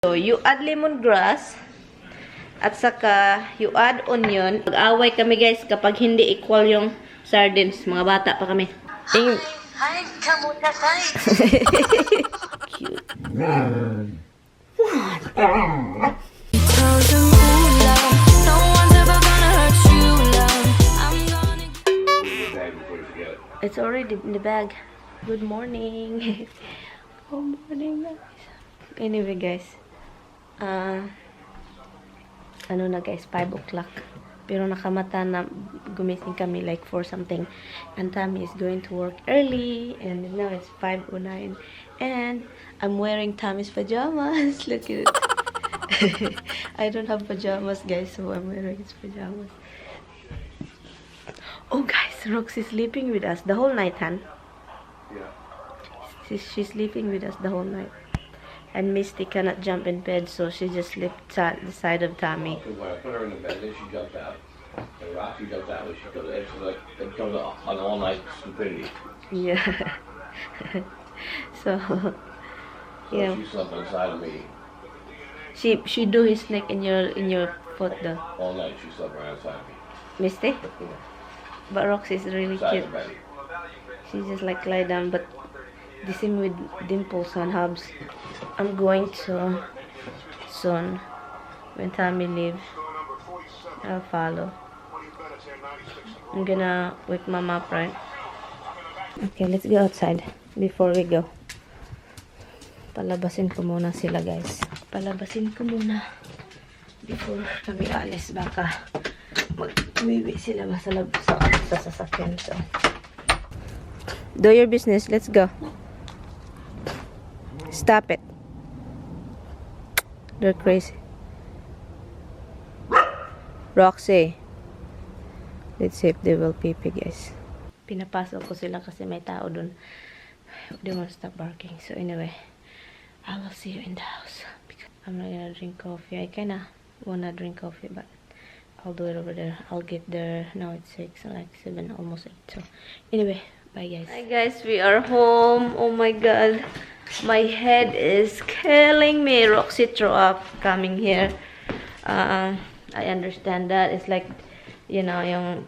So, you add lemongrass at saka you add onion. Mag-away kami guys kapag hindi equal yung sardines. Mga bata pa kami. Hi, kamusta tayo? Cute. It's already in the bag. Good morning. Good morning guys. Anyway guys. Ano na guys, 5 o'clock. Pero nakamata na gumising kami like 4 something. And Tammy is going to work early. And now it's 5:09. And I'm wearing Tammy's pajamas. Look at it. I don't have pajamas guys, so I'm wearing his pajamas. Oh guys, Roxy's sleeping with us the whole night, Han. Yeah. She's sleeping with us the whole night. And Misty cannot jump in bed, so she just slept at the side of Tammy. When I put her in the bed, then she jumped out. And Roxy jumped out, she goes, it's like, it goes on all-night stupidity. Yeah. So, yeah. She slept inside of me She do his neck in your foot though. all night. She slept right inside of me. Misty? Yeah. But Roxy's really Inside cute. the bed. She just like lie down, but the same with Dimples and Hubs. I'm going to soon. When Tammy leave, I'll follow. I'm gonna wake Mama up, right? Okay, let's go outside before we go. Palabasin ko muna sila, guys. Palabasin ko muna before kami alis. Baka mag-uwi sila masalab sa sasakyan. So, do your business. Let's go. Stop it. They're crazy. Roxy. Let's see if they will pee-pee, guys. Pinapasok ko sila kasi may tao dun. They won't stop barking. So anyway, I will see you in the house. Because I'm not gonna drink coffee. I kinda wanna drink coffee, but I'll do it over there. I'll get there. Now it's 6, like 7, almost 8. So anyway, bye guys. Hi guys, we are home. Oh my god. My head is killing me. Roxy threw up coming here. I understand that. It's like, you know, yung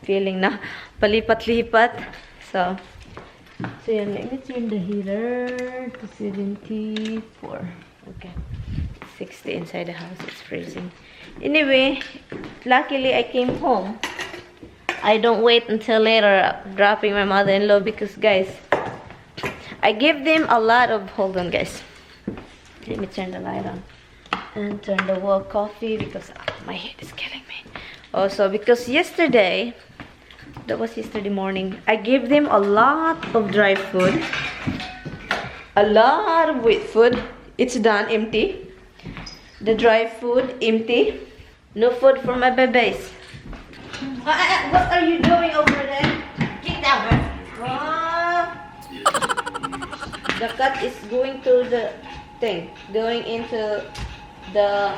feeling na palipat-lipat. So yun, let me turn the heater to 74. Okay. 60 inside the house. It's freezing. Anyway, luckily I came home. I don't wait until later dropping my mother-in-law because, guys, I give them a lot of... Hold on, guys. Let me turn the light on. And turn the wall coffee because my head is killing me. Also, because yesterday, that was yesterday morning, I gave them a lot of dry food. A lot of wet food. It's done, empty. The dry food, empty. No food for my babies. What are you doing over there? Get down. The cat is going to the thing. Going into the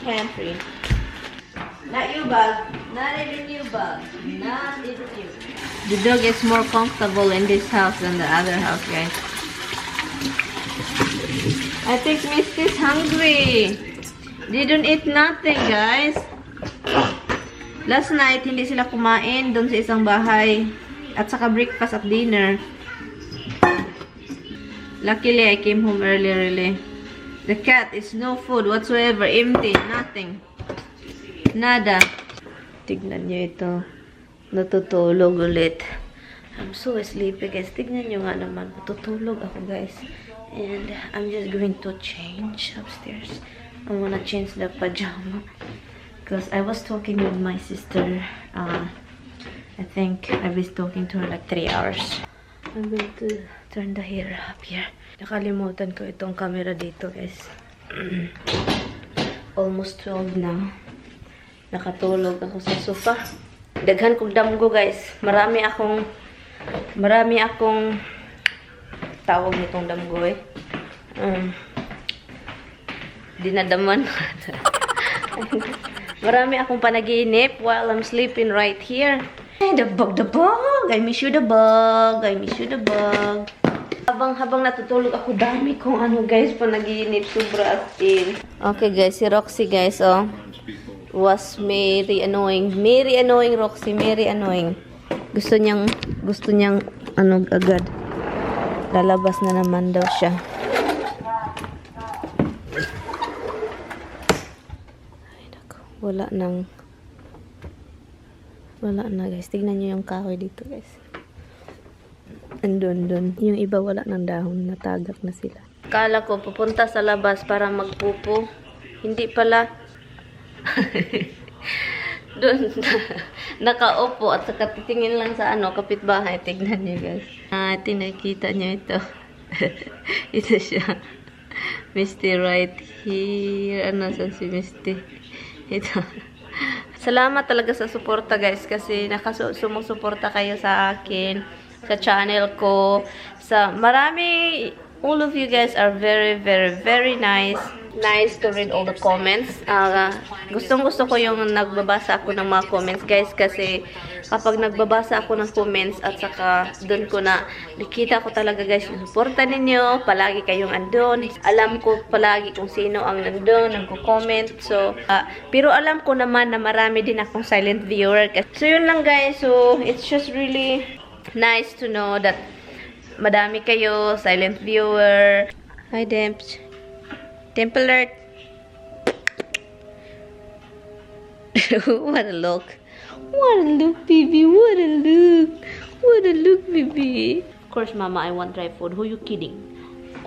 pantry. Not you, Bug. Not even you, Bug. Not even you. The dog is more comfortable in this house than the other house, guys. I think Misty's hungry. Didn't eat nothing, guys. Last night, hindi sila kumain doon sa isang bahay. At saka breakfast at dinner. Luckily, I came home early, really. The cat is no food whatsoever. Empty. Nothing. Nada. Tignan nyo ito. Natutulog ulit. I'm so sleepy, guys. Tignan nyo nga naman. Natutulog ako, guys. And I'm just going to change upstairs. I wanna change the pajama. Because I was talking with my sister. I think I was talking to her like 3 hours. I'm going to turn the hair up here. Nakalimutan ko itong camera dito, guys. Almost 12 na. Nakatulog ako sa sofa. Daghan kong damgo, guys. Marami akong tawag nitong damgo, eh. Dinadaman. Marami akong panaginip while I'm sleeping right here. Hey, the bug. I miss you, the bug. I miss you, the bug. Habang natutulog ako, dami kong ano guys, panaginip, sobra as in. Okay guys, si Roxy guys, oh. Was Mary annoying. Mary annoying, Roxy. Mary annoying. Gusto niyang, ano, agad. Lalabas na naman daw siya. Ay, naku. Wala na guys. Tignan niyo yung kahoy dito guys. Andun. Yung iba wala ng dahon. Natagak na sila. Kala ko pupunta sa labas para magpupo. Hindi pala. Doon nakaupo at saka titingin lang sa ano, kapitbahay. Tignan niyo guys. Tinakita niyo ito. Ito siya. Misty right here. Ano saan si Misty? Ito. Salamat talaga sa suporta guys kasi sumusuporta kayo sa akin, sa channel ko, sa marami. All of you guys are very nice. Nice to read all the comments. Gustong-gusto ko yung nagbabasa ako ng mga comments guys kasi kapag nagbabasa ako ng comments at saka doon ko na nakita ko talaga guys yung suporta ninyo. Palagi kayong andun. Alam ko palagi kung sino ang nandun, nagko-comment. So, pero alam ko naman na marami din akong silent viewer. So, yun lang guys. So, it's just really nice to know that madami kayo, silent viewer. Hi, Demps. Temple alert. What a look. What a look, baby. What a look. What a look, baby. Of course, Mama, I want dry food. Who are you kidding?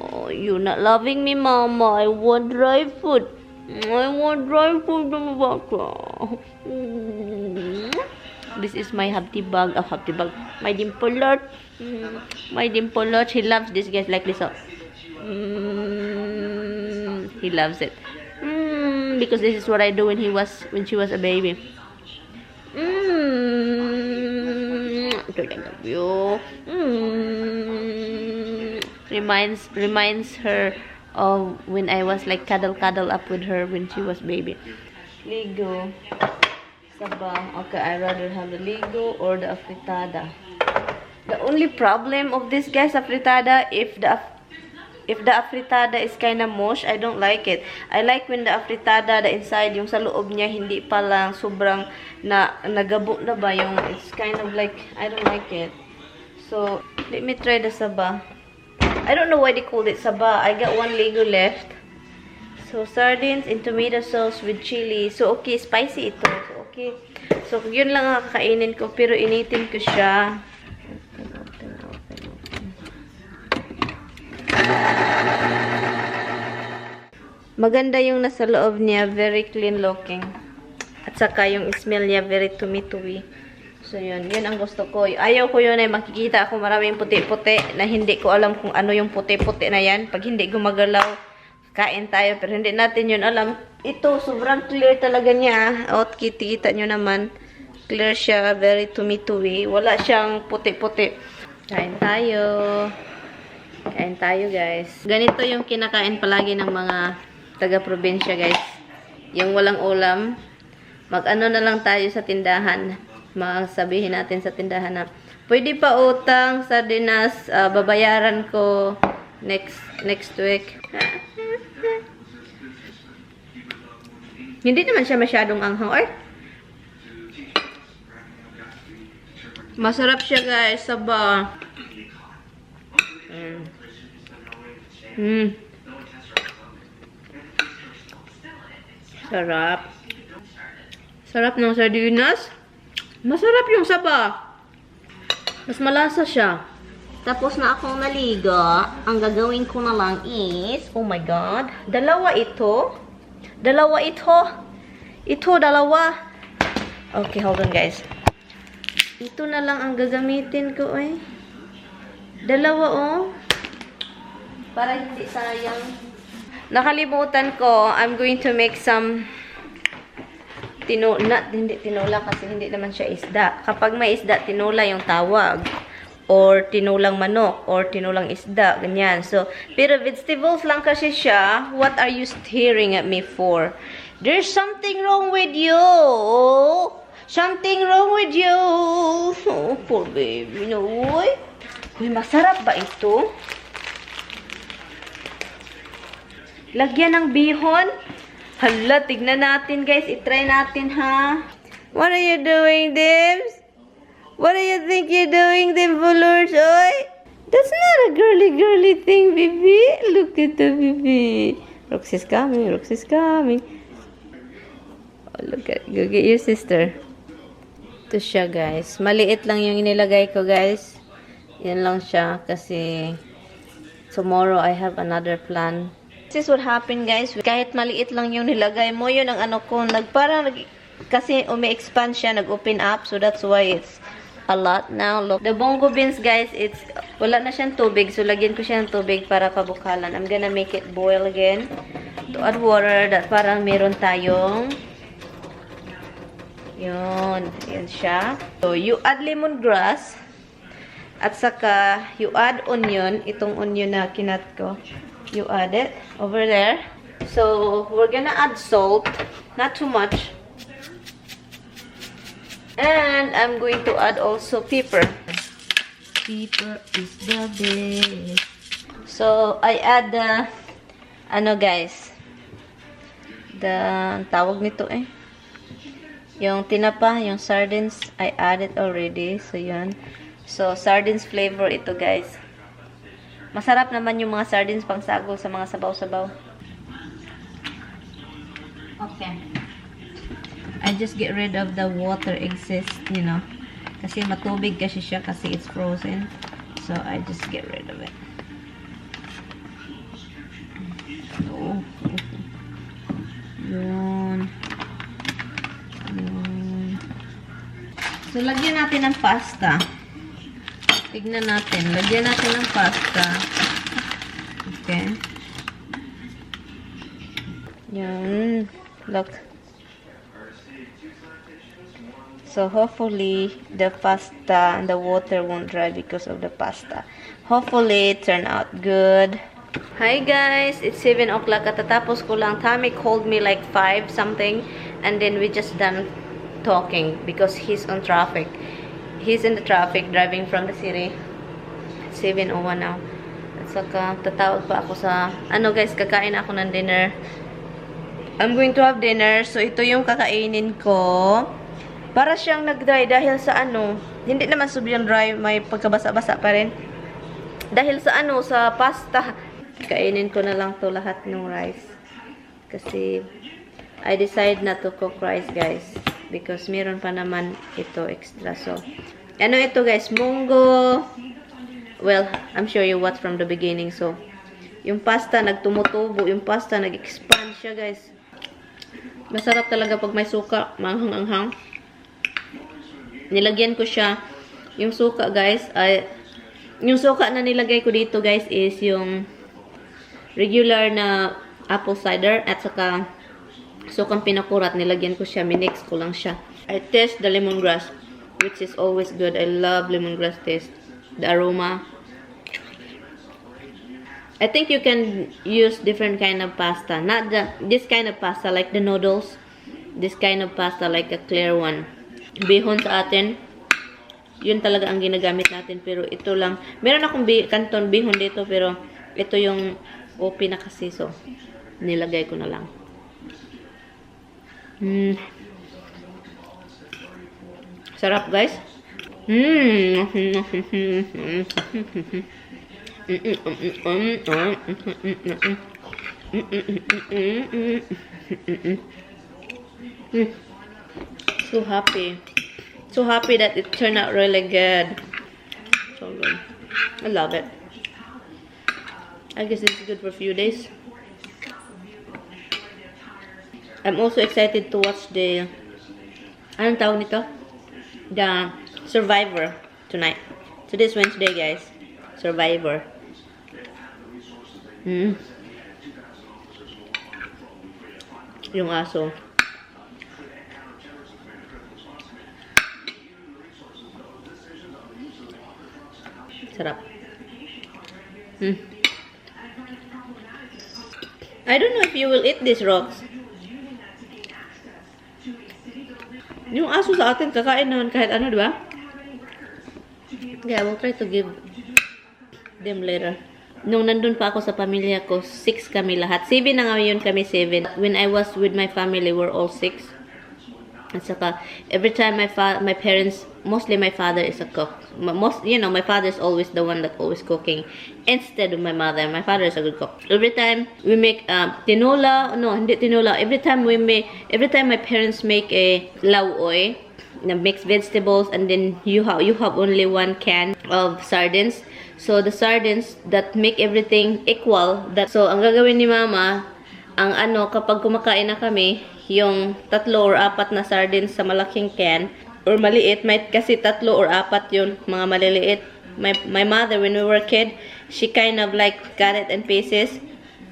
Oh, you're not loving me, Mama. I want dry food. I want dry food, Mama. This is my Habti bag. Habti bag. My dimple alert. My dimple alert. He loves this, guys, like this. He loves it. Because this is what I do when she was a baby. I love you. Reminds her of when I was like cuddle up with her when she was baby. Ligo. Sabang. Okay, I rather have the ligo or the afritada. The only problem of this guys, afritada, if the afritada is kind of mush, I don't like it. I like when the afritada, the inside, yung sa loob niya, hindi pa lang sobrang nagabo na ba yung, it's kind of like, I don't like it. So, let me try the saba. I don't know why they called it saba. I got one Lego left. So, sardines in tomato sauce with chili. So, okay, spicy ito. So, okay. So, yun lang ang kakainin ko, pero initin ko siya. Maganda yung nasa loob niya, very clean looking. At saka yung smell niya, very tumituwi. So yun ang gusto ko. Ayaw ko yun ay makikita ako maraming puti-puti na hindi ko alam kung ano yung puti-puti na yan. Pag hindi gumagalaw, kain tayo. Pero hindi natin yun alam. Ito, sobrang clear talaga niya. O, kita nyo naman. Clear siya, very tumituwi. Wala siyang puti-puti. Kain tayo. Kain tayo guys. Ganito yung kinakain palagi ng mga taga-probinsya guys. Yung walang ulam. Mag-ano na lang tayo sa tindahan. Sabihin natin sa tindahan na pwede pa utang, sardinas, babayaran ko next week. Hindi naman siya masyadong anghang. Masarap siya guys. Saba. Sarap. Sarap ng sardinas. Masarap yung saba. Mas malasa siya. Tapos na akong naliga. Ang gagawin ko na lang is, oh my God, dalawa ito. Dalawa ito. Ito, dalawa. Okay, hold on guys. Ito na lang ang gagamitin ko eh. Dalawa oh. Para hindi sayang. Nakalimutan ko, I'm going to make some hindi tinola kasi hindi naman siya isda. Kapag may isda, tinola yung tawag. Or tinulang manok. Or tinulang isda. Ganyan. So, pero vegetables lang kasi siya. What are you staring at me for? There's something wrong with you. Something wrong with you. Oh, poor baby. No. Uy, masarap ba ito? Lagyan ng bihon. Hala, tignan natin guys. I-try natin ha. What are you doing, Dims? What do you think you're doing, Dim Followers? Oy? That's not a girly thing, baby. Look at the baby. Roxy's coming. Roxy's coming. Oh, look at, go get your sister. Ito siya, guys. Maliit lang yung inilagay ko, guys. Yan lang siya kasi tomorrow I have another plan. This is what happened, guys. Kahit maliit lang yung nilagay mo, yun ang ano ko. Kasi umi-expand siya, nag-open up. So that's why it's a lot now. Look, the bongo beans, guys, wala na siyang tubig. So lagyan ko siya ng tubig para pabukalan. I'm gonna make it boil again. To add water, that parang meron tayong yun siya. So, you add lemongrass. At saka, you add onion. Itong onion na kinat ko. You add it over there. So, we're gonna add salt. Not too much. And I'm going to add also pepper. Pepper is the best. So, I add the, guys. Tawag nito yung tinapa, yung sardines, I added already. So, yun. So, sardines flavor ito, guys. Masarap naman yung mga sardines pang sagol sa mga sabaw-sabaw. Okay. I just get rid of the water excess, you know. Kasi matubig kasi siya kasi it's frozen. So, I just get rid of it. Oh. Yun. So, lagyan natin ng pasta. Tignan natin. Lagyan natin ng pasta. Okay. Yan. Look. So, hopefully, the pasta and the water won't dry because of the pasta. Hopefully, it turn out good. Hi guys! It's 7 o'clock. Katatapos ko lang. Tommy called me like 5 something. And then we just done talking because he's on traffic. He's in the traffic driving from the city. 7:01 now. At saka tatawag pa ako sa guys, kakain ako ng dinner. I'm going to have dinner. So ito yung kakainin ko. Para siyang nag-dry dahil sa hindi naman sobrang dry, may pagkabasa-basa pa rin. Dahil sa sa pasta. Kainin ko na lang to lahat ng rice. Kasi I decide not to cook rice, guys. Because meron pa naman ito extra. So, ito guys, munggo. Well, I'm sure you watched from the beginning. So, yung pasta nagtumutubo, yung pasta nag-expand siya, guys. Masarap talaga pag may suka, manghang-anghang. Nilagyan ko siya. Yung suka, guys, yung suka na nilagay ko dito, guys, is yung regular na apple cider at saka sukang pinakurat, nilagyan ko siya, minix ko lang siya. I taste the lemongrass, which is always good. I love lemongrass taste. The aroma. I think you can use different kind of pasta. Not this kind of pasta like the noodles. This kind of pasta like a clear one. Bihon sa atin. Yun talaga ang ginagamit natin. Pero ito lang. Meron akong kanton bihon dito. Pero ito yung OP na kasi. So, nilagay ko na lang. Sarap, guys. So happy. So happy that it turned out really good. So good. I love it. I guess it's good for a few days. I'm also excited to watch the anong tawag nito? The Survivor tonight. Today's Wednesday, guys. Survivor. Yung aso. Sarap. I don't know if you will eat this, Rox. Yung aso sa atin, kakain naman kahit ano, di ba? Yeah, we'll try to give them later. Nung nandun pa ako sa pamilya ko, 6 kami lahat. 7 na ngayon kami, 7. When I was with my family, we're all 6. At saka, every time my parents, mostly my father is a cook. My father is always the one that always cooking instead of my mother. My father is a good cook. Every time we make tinola, no, hindi tinola. Every time my parents make a lauoy, mixed vegetables, and then you have only 1 can of sardines. So the sardines that make everything equal. So ang gagawin ni Mama, ang kapag kumakain na kami, yung 3 or 4 na sardines sa malaking can or maliit, kasi 3 or 4 yun, mga maliliit. My mother, when we were kid, she kind of like cut it in pieces.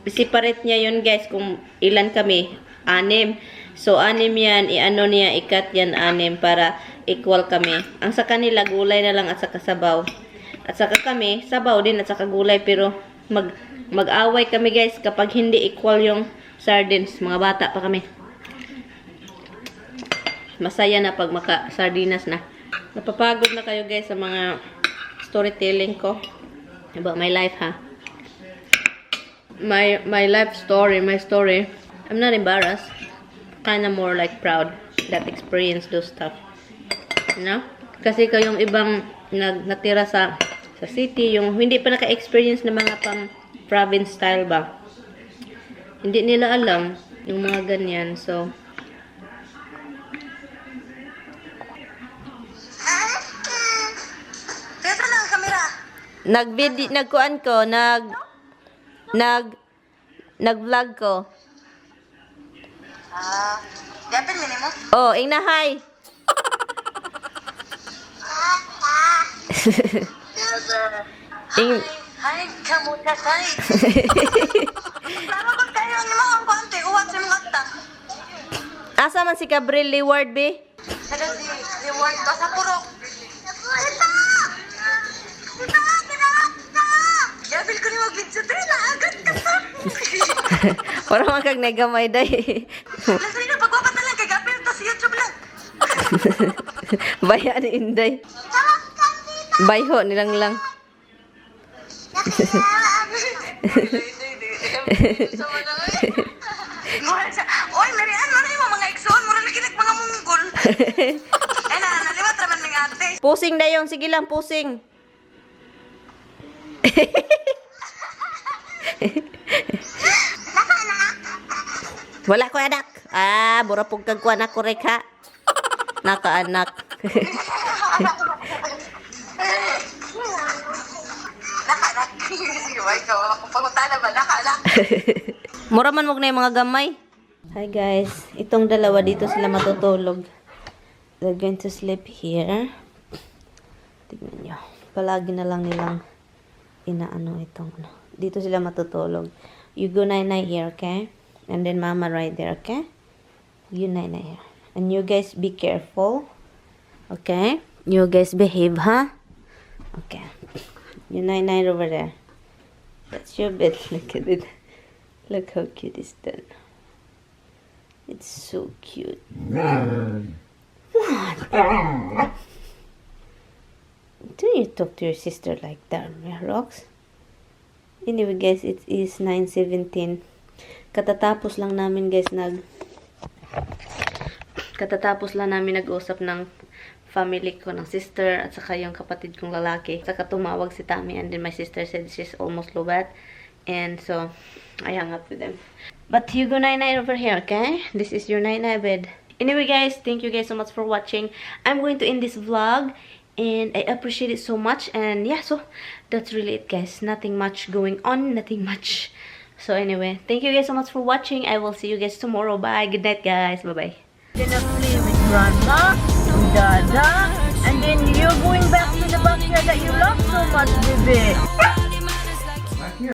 Separate niya yun, guys, kung ilan kami, 6. So 6 yan, ikat yan 6 para equal kami. Ang sa kanila, gulay na lang at saka sabaw. At saka kami, sabaw din at saka gulay, pero mag-away kami, guys, kapag hindi equal yung sardines. Mga bata pa kami. Masaya na pag maka-sardinas na. Napapagod na kayo, guys, sa mga storytelling ko about my life, ha? My life story, my story. I'm not embarrassed. Kinda more like proud that experience those stuff. You know? Kasi kayong ibang natira sa city, yung hindi pa naka-experience ng mga pang province style ba, hindi nila alam yung mga ganyan. So nagkuan ko, nag-vlog ko. Gapin minimo? Oh, ingnahay. Hi, kamusta tayo? Para kung tayo ang mga konti, uwat sa mga ta. Asa man si Gabriel Leward, be? Kada si reward ka sa purok. Gabil ko ni mag-video tayo na agad ka pa. Parang makag nagamay day. Lasa rin na pagwapat na lang kay Gabil to sa YouTube lang. Bayan ni Inday. Bayho nilang lang. Oy, MaryAnn, ano yung mga igsoon? Mura lagi mga munggol. Ay na, naliwat naman ng ate. Pusing dayon, sige lang, pusing. Wala ko anak. Bura pong kagkuan ako rek ha. Naka-anak. Naka-anak. Iway ka, pagpunta na ba? Naka-anak. Mura man wag na yung mga gamay. Hi guys, itong dalawa dito sila matutulog. They're going to sleep here. Tignan nyo. Palagi na lang nilang inaano itong ano. Dito sila matutulog. You go night-night here, okay? And then mama right there, okay? You night-night here. And you guys be careful. Okay? You guys behave, huh? Okay. You night-night over there. That's your bed. Look at it. Look how cute is that. It's so cute. What? Do you talk to your sister like that, Rox? Anyway, guys, it is 9:17. Katatapos lang namin, guys, katatapos lang namin nag-usap ng family ko, ng sister, at saka yung kapatid kong lalaki. Saka tumawag si Tammy, and then my sister said she's almost lobat. And so, I hung up with them. But you go night-night over here, okay? This is your night-night bed. Anyway, guys, thank you guys so much for watching. I'm going to end this vlog, and I appreciate it so much. And yeah, so that's really it, guys. Nothing much going on, nothing much. So anyway, thank you guys so much for watching. I will see you guys tomorrow. Bye. Good night, guys. Bye-bye. Gonna play with Grandma, Dada, and then you're going back to the backyard that you love so much, baby.